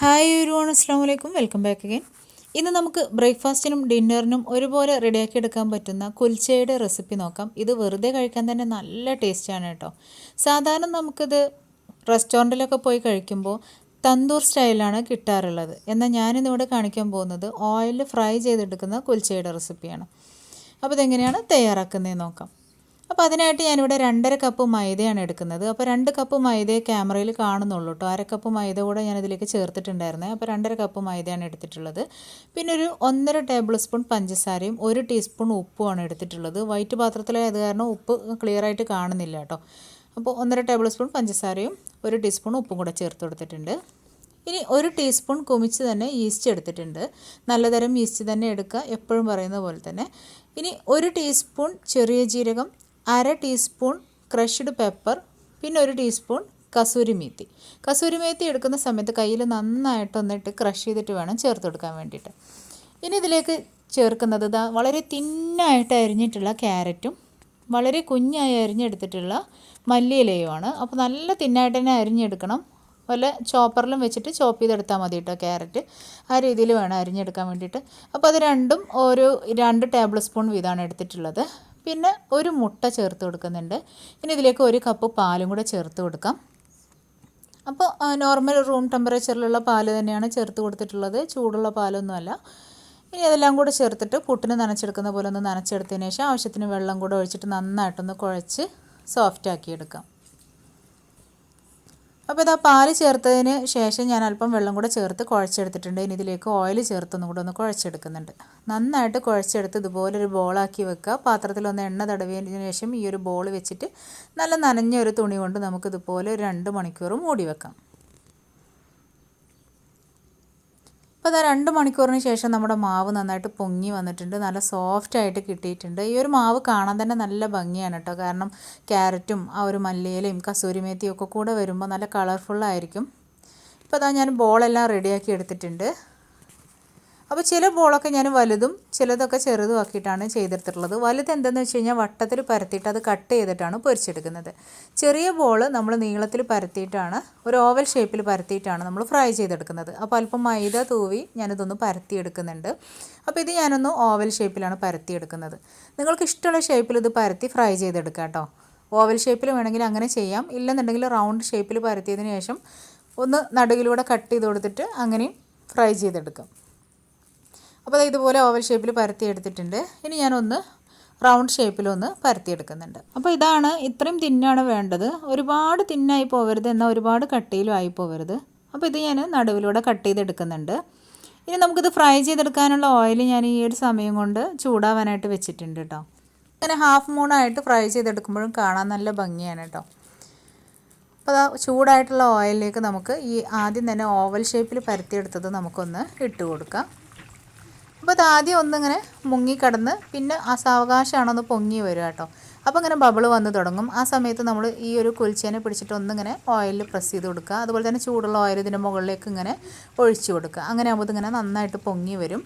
Hi everyone, അസ്സലാമു അലൈക്കും, welcome back again. ഇന്ന് നമുക്ക് ബ്രേക്ക്ഫാസ്റ്റിനും ഡിന്നറിനും ഒരുപോലെ റെഡിയാക്കി എടുക്കാൻ പറ്റുന്ന കുൽച്ചയുടെ റെസിപ്പി നോക്കാം. ഇത് വെറുതെ കഴിക്കാൻ തന്നെ നല്ല ടേസ്റ്റാണ് കേട്ടോ. സാധാരണ നമുക്കിത് റെസ്റ്റോറൻറ്റിലൊക്കെ പോയി കഴിക്കുമ്പോൾ തന്തൂർ സ്റ്റൈലാണ് കിട്ടാറുള്ളത്. എന്നാൽ ഞാനിന്നിവിടെ കാണിക്കാൻ പോകുന്നത് ഓയിലിൽ ഫ്രൈ ചെയ്തെടുക്കുന്ന കുൽച്ചയുടെ റെസിപ്പിയാണ്. അപ്പോൾ ഇതെങ്ങനെയാണ് തയ്യാറാക്കുന്നതെന്ന് നോക്കാം. അപ്പോൾ അതിനായിട്ട് ഞാനിവിടെ 2.5 കപ്പ് മൈദയാണ് എടുക്കുന്നത്. അപ്പോൾ 2 കപ്പ് മൈദയെ ക്യാമറയിൽ കാണുന്നുള്ളൂ കേട്ടോ. 1/2 കപ്പ് മൈദ കൂടെ ഞാനിതിലേക്ക് ചേർത്തിട്ടുണ്ടായിരുന്നത്. അപ്പോൾ 2.5 കപ്പ് മൈദയാണ് എടുത്തിട്ടുള്ളത്. പിന്നെ ഒരു 1.5 ടേബിൾ സ്പൂൺ പഞ്ചസാരയും 1 ടീസ്പൂൺ ഉപ്പുമാണ് എടുത്തിട്ടുള്ളത്. വൈറ്റ് പാത്രത്തിലായത് കാരണം ഉപ്പ് ക്ലിയറായിട്ട് കാണുന്നില്ല കേട്ടോ. അപ്പോൾ 1.5 ടേബിൾ സ്പൂൺ പഞ്ചസാരയും 1 ടീസ്പൂൺ ഉപ്പും കൂടെ ചേർത്ത് കൊടുത്തിട്ടുണ്ട്. ഇനി 1 ടീസ്പൂൺ കുമിച്ച് തന്നെ ഈസ്റ്റ് എടുത്തിട്ടുണ്ട്. നല്ലതരം ഈസ്റ്റ് തന്നെ എടുക്കുക, എപ്പോഴും പറയുന്ന പോലെ തന്നെ. ഇനി 1 ടീസ്പൂൺ ചെറിയ ജീരകം, 1/2 ടീസ്പൂൺ ക്രഷ്ഡ് പെപ്പർ, പിന്നെ 1 ടീസ്പൂൺ കസൂരി മേത്തി. കസൂരി മേത്തി എടുക്കുന്ന സമയത്ത് കയ്യിൽ നന്നായിട്ടൊന്നിട്ട് ക്രഷ് ചെയ്തിട്ട് വേണം ചേർത്ത് കൊടുക്കാൻ വേണ്ടിയിട്ട്. ഇനി ഇതിലേക്ക് ചേർക്കുന്നത് വളരെ തിന്നായിട്ട് അരിഞ്ഞിട്ടുള്ള ക്യാരറ്റും വളരെ കുഞ്ഞായി അരിഞ്ഞെടുത്തിട്ടുള്ള മല്ലിയിലയുമാണ്. അപ്പോൾ നല്ല തിന്നായിട്ട് തന്നെ അരിഞ്ഞെടുക്കണം. വല്ല ചോപ്പറിലും വെച്ചിട്ട് ചോപ്പ് ചെയ്തെടുത്താൽ മതി കേട്ടോ. ക്യാരറ്റ് ആ രീതിയിൽ വേണം അരിഞ്ഞെടുക്കാൻ വേണ്ടിയിട്ട്. അപ്പോൾ അത് രണ്ടും ഒരു 2 ടേബിൾ സ്പൂൺ വീതമാണ് എടുത്തിട്ടുള്ളത്. പിന്നെ ഒരു മുട്ട ചേർത്ത് കൊടുക്കുന്നുണ്ട്. ഇനി ഇതിലേക്ക് 1 കപ്പ് പാലും കൂടെ ചേർത്ത് കൊടുക്കാം. അപ്പോൾ നോർമൽ റൂം ടെമ്പറേച്ചറിലുള്ള പാല് തന്നെയാണ് ചേർത്ത് കൊടുത്തിട്ടുള്ളത്, ചൂടുള്ള പാലൊന്നുമല്ല. ഇനി അതെല്ലാം കൂടെ ചേർത്തിട്ട് പുട്ടിന് നനച്ചെടുക്കുന്ന പോലെ ഒന്ന് നനച്ചെടുത്തതിന് ശേഷം ആവശ്യത്തിന് വെള്ളം കൂടെ ഒഴിച്ചിട്ട് നന്നായിട്ടൊന്ന് കുഴച്ച് സോഫ്റ്റാക്കി എടുക്കാം. അപ്പോൾ ഇതാ പാല് ചേർത്തതിന് ശേഷം ഞാൻ അല്പം വെള്ളം കൂടെ ചേർത്ത് കുഴച്ചെടുത്തിട്ടുണ്ട്. ഇനി ഇതിലേക്ക് ഓയിൽ ചേർത്തൊന്നും കൂടെ ഒന്ന് കുഴച്ചെടുക്കുന്നുണ്ട്. നന്നായിട്ട് കുഴച്ചെടുത്ത് ഇതുപോലൊരു ബോളാക്കി വെക്കുക. പാത്രത്തിലൊന്ന് എണ്ണ തടവിയതിന് ശേഷം ഈ ഒരു ബോൾ വെച്ചിട്ട് നല്ല നനഞ്ഞ ഒരു തുണി കൊണ്ട് നമുക്കിതുപോലെ ഒരു 2 മണിക്കൂർ മൂടി വെക്കാം. അപ്പോൾ അതാ 2 മണിക്കൂറിന് ശേഷം നമ്മുടെ മാവ് നന്നായിട്ട് പൊങ്ങി വന്നിട്ടുണ്ട്. നല്ല സോഫ്റ്റായിട്ട് കിട്ടിയിട്ടുണ്ട്. ഈ ഒരു മാവ് കാണാൻ തന്നെ നല്ല ഭംഗിയാണ് കേട്ടോ. കാരണം ക്യാരറ്റും ആ ഒരു മല്ലിയിലയും കസൂരി മേത്തിയും ഒക്കെ കൂടെ വരുമ്പോൾ നല്ല കളർഫുള്ളായിരിക്കും. ഇപ്പോൾ അതാ ഞാൻ ബോളെല്ലാം റെഡിയാക്കി എടുത്തിട്ടുണ്ട്. അപ്പോൾ ചില ബോളൊക്കെ ഞാൻ വലുതും ചിലതൊക്കെ ചെറുതും ആക്കിയിട്ടാണ് ചെയ്തെടുത്തിട്ടുള്ളത്. വലുത് എന്തെന്ന് വെച്ച് കഴിഞ്ഞാൽ വട്ടത്തിൽ പരത്തിയിട്ട് അത് കട്ട് ചെയ്തിട്ടാണ് പൊരിച്ചെടുക്കുന്നത്. ചെറിയ ബോൾ നമ്മൾ നീളത്തിൽ പരത്തിയിട്ടാണ് ഒരു ഓവൽ ഷേപ്പിൽ പരത്തിയിട്ടാണ് നമ്മൾ ഫ്രൈ ചെയ്തെടുക്കുന്നത്. അപ്പോൾ അല്പം മൈദ തൂവി ഞാനിതൊന്ന് പരത്തിയെടുക്കുന്നുണ്ട്. അപ്പോൾ ഇത് ഞാനൊന്ന് ഓവൽ ഷേപ്പിലാണ് പരത്തിയെടുക്കുന്നത്. നിങ്ങൾക്ക് ഇഷ്ടമുള്ള ഷേപ്പിൽ ഇത് പരത്തി ഫ്രൈ ചെയ്തെടുക്കാം കേട്ടോ. ഓവൽ ഷേപ്പിൽ വേണമെങ്കിൽ അങ്ങനെ ചെയ്യാം. ഇല്ലെന്നുണ്ടെങ്കിൽ റൗണ്ട് ഷേപ്പിൽ പരത്തിയതിന് ശേഷം ഒന്ന് നടുകിലൂടെ കട്ട് ചെയ്ത് കൊടുത്തിട്ട് അങ്ങനെയും ഫ്രൈ ചെയ്തെടുക്കാം. അപ്പോൾ ഇതുപോലെ ഓവൽ ഷേപ്പിൽ പരത്തി എടുത്തിട്ടുണ്ട്. ഇനി ഞാനൊന്ന് റൗണ്ട് ഷേപ്പിലൊന്ന് പരത്തിയെടുക്കുന്നുണ്ട്. അപ്പോൾ ഇതാണ്, ഇത്രയും തിന്നാണ് വേണ്ടത്. ഒരുപാട് തിന്നായി പോകരുത്, എന്നാൽ ഒരുപാട് കട്ടിയിലും ആയി പോകരുത്. അപ്പോൾ ഇത് ഞാൻ നടുവിലൂടെ കട്ട് ചെയ്തെടുക്കുന്നുണ്ട്. ഇനി നമുക്കിത് ഫ്രൈ ചെയ്തെടുക്കാനുള്ള ഓയിൽ ഞാൻ ഈ ഒരു സമയം കൊണ്ട് ചൂടാവാനായിട്ട് വെച്ചിട്ടുണ്ട് കേട്ടോ. അങ്ങനെ ഹാഫ് മൂണായിട്ട് ഫ്രൈ ചെയ്തെടുക്കുമ്പോഴും കാണാൻ നല്ല ഭംഗിയാണ് കേട്ടോ. അപ്പോൾ ചൂടായിട്ടുള്ള ഓയിലിലേക്ക് നമുക്ക് ഈ ആദ്യം തന്നെ ഓവൽ ഷേപ്പിൽ പരത്തിയെടുത്തത് നമുക്കൊന്ന് ഇട്ട് കൊടുക്കാം. അപ്പോൾ അത് ആദ്യം ഒന്നിങ്ങനെ മുങ്ങിക്കടന്ന് പിന്നെ ആ സാവകാശമാണൊന്ന് പൊങ്ങി വരിക കേട്ടോ. അപ്പോൾ ഇങ്ങനെ ബബിൾ വന്ന് തുടങ്ങും. ആ സമയത്ത് നമ്മൾ ഈ ഒരു കുൽച്ചേനെ പിടിച്ചിട്ട് ഒന്നിങ്ങനെ ഓയിലിൽ പ്രസ് ചെയ്ത് കൊടുക്കുക. അതുപോലെ തന്നെ ചൂടുള്ള ഓയിൽ ഇതിൻ്റെ മുകളിലേക്ക് ഇങ്ങനെ ഒഴിച്ചു കൊടുക്കുക. അങ്ങനെ ആകുമ്പോൾ ഇതിങ്ങനെ നന്നായിട്ട് പൊങ്ങി വരും.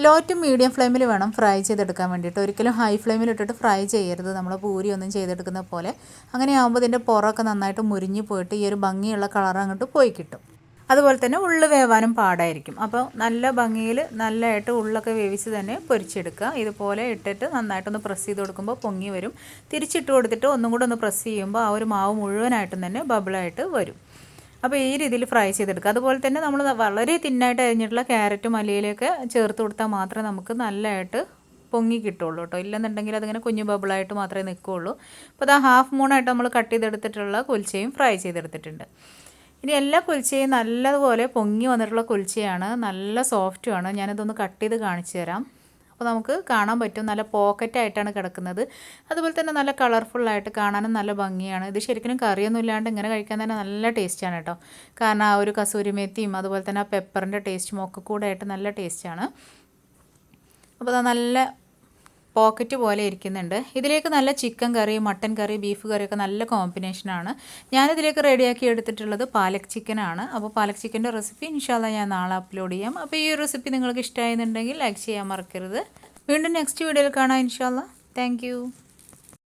ലോ ടു മീഡിയം ഫ്ലെയിമിൽ വേണം ഫ്രൈ ചെയ്തെടുക്കാൻ വേണ്ടിയിട്ട്. ഒരിക്കലും ഹൈ ഫ്ലെയിമിൽ ഇട്ടിട്ട് ഫ്രൈ ചെയ്യരുത്, നമ്മൾ പൂരി ഒന്നും ചെയ്തെടുക്കുന്ന പോലെ. അങ്ങനെ ആകുമ്പോൾ ഇതിൻ്റെ പുറമൊക്കെ നന്നായിട്ട് മുരിഞ്ഞ് പോയിട്ട് ഈ ഒരു ഭംഗിയുള്ള കളർ അങ്ങോട്ട് പോയി കിട്ടും. അതുപോലെ തന്നെ ഉള്ളു വേവാനും പാടായിരിക്കും. അപ്പോൾ നല്ല ഭംഗിയിൽ നല്ലതായിട്ട് ഉള്ളൊക്കെ വേവിച്ച് തന്നെ പൊരിച്ചെടുക്കുക. ഇതുപോലെ ഇട്ടിട്ട് നന്നായിട്ടൊന്ന് പ്രസ് ചെയ്ത് കൊടുക്കുമ്പോൾ പൊങ്ങി വരും. തിരിച്ചിട്ട് കൊടുത്തിട്ട് ഒന്നും കൂടെ ഒന്ന് പ്രസ് ചെയ്യുമ്പോൾ ആ ഒരു മാവ് മുഴുവനായിട്ടും തന്നെ ബബിളായിട്ട് വരും. അപ്പോൾ ഈ രീതിയിൽ ഫ്രൈ ചെയ്തെടുക്കുക. അതുപോലെ തന്നെ നമ്മൾ വളരെ തിന്നായിട്ട് അരിഞ്ഞിട്ടുള്ള ക്യാരറ്റും മല്ലിയിലൊക്കെ ചേർത്ത് കൊടുത്താൽ മാത്രമേ നമുക്ക് നല്ലതായിട്ട് പൊങ്ങി കിട്ടുള്ളൂ കേട്ടോ. ഇല്ലെന്നുണ്ടെങ്കിൽ അതിങ്ങനെ കുഞ്ഞു ബബിളായിട്ട് മാത്രമേ നിൽക്കുകയുള്ളൂ. അപ്പോൾ അത് ഹാഫ് മൂണായിട്ട് നമ്മൾ കട്ട് ചെയ്തെടുത്തിട്ടുള്ള കുൽച്ചയും ഫ്രൈ ചെയ്തെടുത്തിട്ടുണ്ട്. ഇനി എല്ലാ കുൽച്ചയും നല്ലതുപോലെ പൊങ്ങി വന്നിട്ടുള്ള കുൽച്ചയാണ്, നല്ല സോഫ്റ്റുമാണ്. ഞാനിതൊന്ന് കട്ട് ചെയ്ത് കാണിച്ചു തരാം. അപ്പോൾ നമുക്ക് കാണാൻ പറ്റും നല്ല പോക്കറ്റായിട്ടാണ് കിടക്കുന്നത്. അതുപോലെ തന്നെ നല്ല കളർഫുള്ളായിട്ട് കാണാനും നല്ല ഭംഗിയാണ്. ഇത് ശരിക്കും കറിയൊന്നും ഇല്ലാണ്ട് ഇങ്ങനെ കഴിക്കാൻ തന്നെ നല്ല ടേസ്റ്റാണ് കേട്ടോ. കാരണം ആ ഒരു കസൂരി മേത്തിയും അതുപോലെ തന്നെ ആ പെപ്പറിൻ്റെ ടേസ്റ്റും ഒക്കെ കൂടെ ആയിട്ട് നല്ല ടേസ്റ്റാണ്. അപ്പോൾ അത് നല്ല പോക്കറ്റ് പോലെ ഇരിക്കുന്നുണ്ട്. ഇതിലേക്ക് നല്ല ചിക്കൻ കറി, മട്ടൻ കറി, ബീഫ് കറിയൊക്കെ നല്ല കോമ്പിനേഷനാണ്. ഞാനിതിലേക്ക് റെഡിയാക്കി എടുത്തിട്ടുള്ളത് പാലക് ചിക്കനാണ്. അപ്പോൾ പാലക് ചിക്കൻ്റെ റെസിപ്പി ഇൻഷാ അല്ലാഹ് ഞാൻ നാളെ അപ്ലോഡ് ചെയ്യാം. അപ്പോൾ ഈ റെസിപ്പി നിങ്ങൾക്ക് ഇഷ്ടമായെന്നുണ്ടെങ്കിൽ ലൈക്ക് ചെയ്യാൻ മറക്കരുത്. വീണ്ടും നെക്സ്റ്റ് വീഡിയോയിൽ കാണാം ഇൻഷാ അല്ലാഹ്. Thank you.